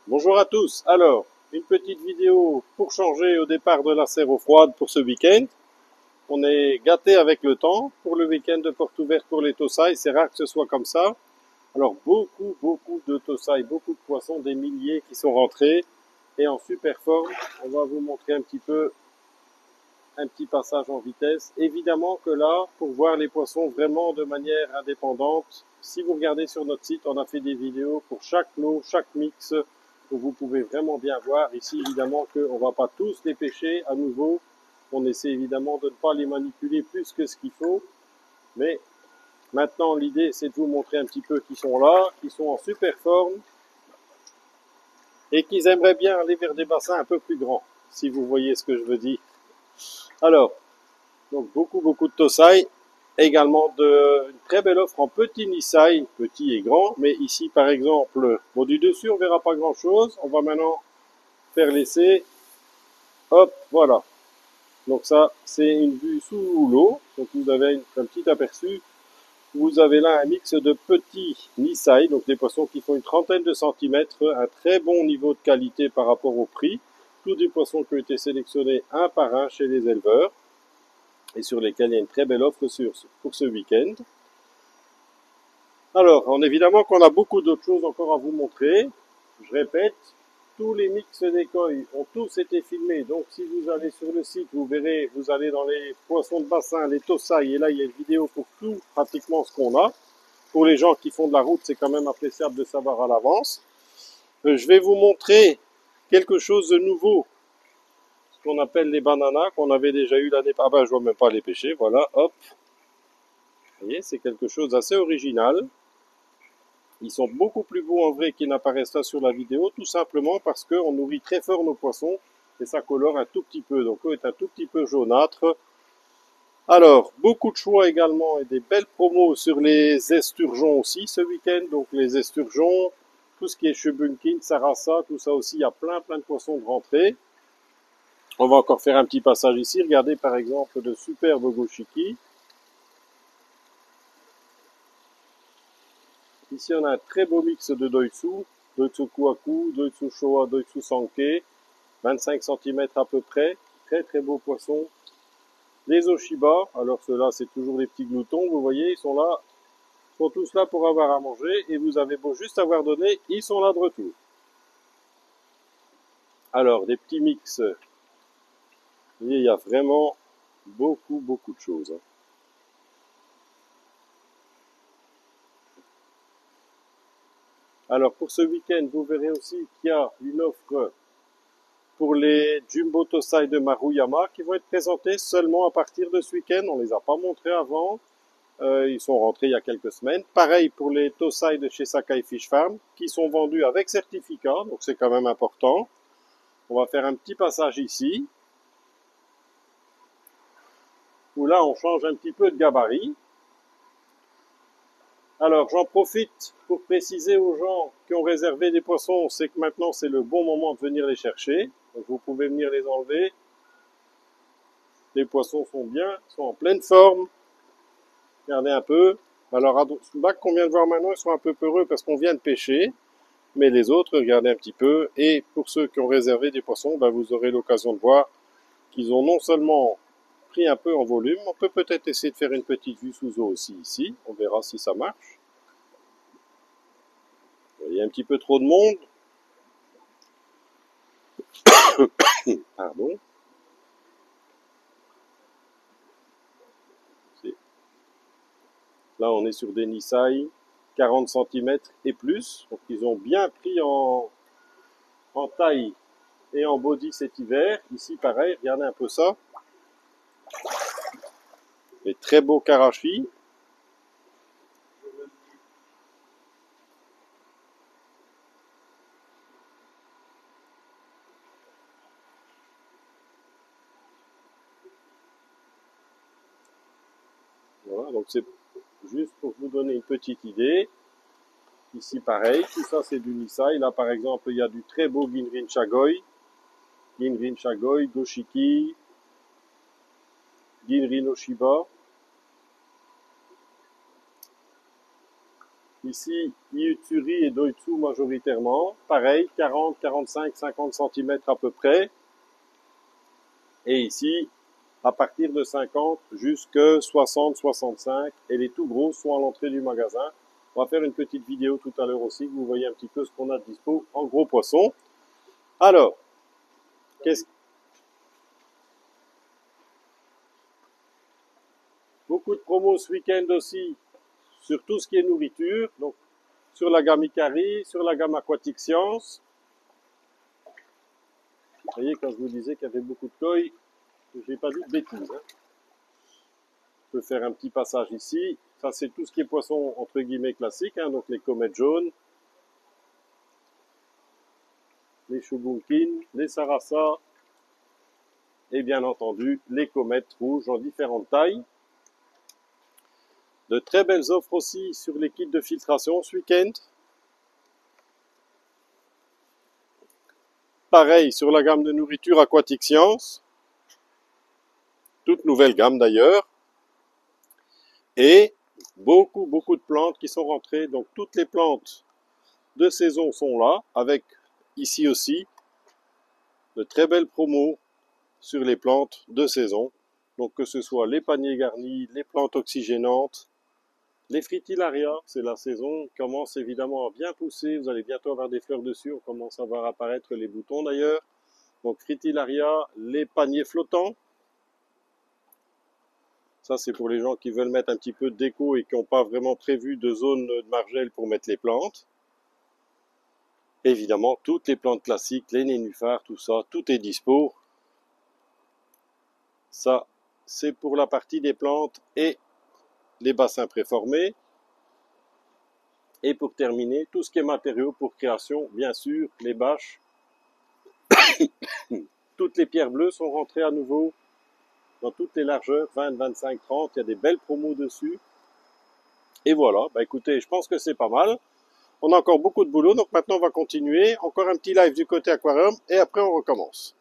Bonjour à tous. Alors, une petite vidéo pour changer au départ de la serre eau froide pour ce week-end. On est gâté avec le temps pour le week-end de porte ouverte pour les Tosaï. C'est rare que ce soit comme ça. Alors, beaucoup de Tosaï, beaucoup de poissons, des milliers qui sont rentrés et en super forme. On va vous montrer un petit peu un petit passage en vitesse. Évidemment que là, pour voir les poissons vraiment de manière indépendante, si vous regardez sur notre site, on a fait des vidéos pour chaque lot, chaque mix, où vous pouvez vraiment bien voir. Ici, évidemment qu'on ne va pas tous les pêcher à nouveau. On essaie évidemment de ne pas les manipuler plus que ce qu'il faut. Mais maintenant, l'idée, c'est de vous montrer un petit peu qu'ils sont là, qu'ils sont en super forme et qu'ils aimeraient bien aller vers des bassins un peu plus grands, si vous voyez ce que je veux dire. Alors, donc beaucoup de Tosaï, également une très belle offre en petit Nisai, petit et grand, mais ici par exemple, bon du dessus on verra pas grand chose, on va maintenant faire l'essai, hop, voilà. Donc ça c'est une vue sous l'eau, donc vous avez un petit aperçu, vous avez là un mix de petits Nisai, donc des poissons qui font une trentaine de centimètres, un très bon niveau de qualité par rapport au prix, tous des poissons qui ont été sélectionnés un par un chez les éleveurs, et sur lesquels il y a une très belle offre pour ce week-end. Alors, évidemment qu'on a beaucoup d'autres choses encore à vous montrer. Je répète, tous les mix d'écoy ont tous été filmés. Donc, si vous allez sur le site, vous verrez, vous allez dans les poissons de bassin, les Tosaï, et là, il y a une vidéo pour tout, pratiquement ce qu'on a. Pour les gens qui font de la route, c'est quand même appréciable de savoir à l'avance. Je vais vous montrer quelque chose de nouveau, ce qu'on appelle les bananas, qu'on avait déjà eu l'année passée. Ah ben, je vois même pas les pêcher, voilà, hop. Vous voyez, c'est quelque chose d'assez original. Ils sont beaucoup plus beaux en vrai qu'ils n'apparaissent là sur la vidéo, tout simplement parce qu'on nourrit très fort nos poissons et ça colore un tout petit peu. Donc eux est un tout petit peu jaunâtre. Alors, beaucoup de choix également et des belles promos sur les esturgeons aussi ce week-end. Donc les esturgeons, tout ce qui est chebunkin, sarassa, tout ça aussi, il y a plein de poissons de rentrée. On va encore faire un petit passage ici. Regardez par exemple de superbes goshiki. Ici, on a un très beau mix de doitsu, doitsu kuaku, doitsu showa, doitsu sanke, 25 cm à peu près, très beau poisson. Les oshiba, alors ceux-là, c'est toujours les petits gloutons, vous voyez, ils sont là, ils sont tous là pour avoir à manger, et vous avez beau juste avoir donné, ils sont là de retour. Alors, des petits mix, vous voyez, il y a vraiment beaucoup de choses. Alors, pour ce week-end, vous verrez aussi qu'il y a une offre pour les Jumbo Tosai de Maruyama qui vont être présentés seulement à partir de ce week-end. On les a pas montrés avant. Ils sont rentrés il y a quelques semaines. Pareil pour les Tosai de chez Sakai Fish Farm qui sont vendus avec certificat, donc c'est quand même important. On va faire un petit passage ici où là on change un petit peu de gabarit. Alors j'en profite pour préciser aux gens qui ont réservé des poissons, c'est que maintenant c'est le bon moment de venir les chercher. Donc vous pouvez venir les enlever. Les poissons sont bien, sont en pleine forme. Regardez un peu. Alors à ce bac qu'on vient de voir maintenant, ils sont un peu peureux parce qu'on vient de pêcher. Mais les autres, regardez un petit peu. Et pour ceux qui ont réservé des poissons, ben vous aurez l'occasion de voir qu'ils ont non seulement pris un peu en volume, on peut peut-être essayer de faire une petite vue sous eau aussi ici. On verra si ça marche. Il y a un petit peu trop de monde. Pardon. Là, on est sur des Nisai 40 cm et plus. Donc, ils ont bien pris en taille et en body cet hiver. Ici, pareil, regardez un peu ça. Les très beaux karachi. Voilà, donc c'est juste pour vous donner une petite idée. Ici, pareil, tout ça c'est du Nisai. Là, par exemple, il y a du très beau Ginrin Chagoy, Goshiki, Ginrin Oshiba. Ici, Iutsuri et Doitsu majoritairement. Pareil, 40, 45, 50 cm à peu près. Et ici, à partir de 50 jusqu'à 60, 65. Et les tout gros sont à l'entrée du magasin. On va faire une petite vidéo tout à l'heure aussi, que vous voyez un petit peu ce qu'on a de dispo en gros poissons. Alors, beaucoup de promos ce week-end aussi sur tout ce qui est nourriture. Donc, sur la gamme Ikari, sur la gamme Aquatic Science. Vous voyez, quand je vous disais qu'il y avait beaucoup de koi, je n'ai pas dit de bêtises. Hein. Je peux faire un petit passage ici. Ça, c'est tout ce qui est poisson, entre guillemets, classique. Hein, donc, les comètes jaunes, les chouboukines, les sarasa, et bien entendu, les comètes rouges en différentes tailles. De très belles offres aussi sur les kits de filtration ce week-end. Pareil sur la gamme de nourriture Aquatic Science. Toute nouvelle gamme d'ailleurs. Et beaucoup de plantes qui sont rentrées. Donc toutes les plantes de saison sont là. Avec ici aussi de très belles promos sur les plantes de saison. Donc que ce soit les paniers garnis, les plantes oxygénantes, les Fritillaria, c'est la saison, commence évidemment à bien pousser, vous allez bientôt avoir des fleurs dessus, on commence à voir apparaître les boutons d'ailleurs. Donc Fritillaria, les paniers flottants, ça c'est pour les gens qui veulent mettre un petit peu de déco et qui n'ont pas vraiment prévu de zone de margelle pour mettre les plantes. Évidemment, toutes les plantes classiques, les nénuphars, tout ça, tout est dispo. Ça, c'est pour la partie des plantes et les bassins préformés. Et pour terminer, tout ce qui est matériaux pour création, bien sûr, les bâches. Toutes les pierres bleues sont rentrées à nouveau dans toutes les largeurs, 20, 25, 30. Il y a des belles promos dessus. Et voilà, bah écoutez, je pense que c'est pas mal. On a encore beaucoup de boulot, donc maintenant on va continuer. Encore un petit live du côté aquarium et après on recommence.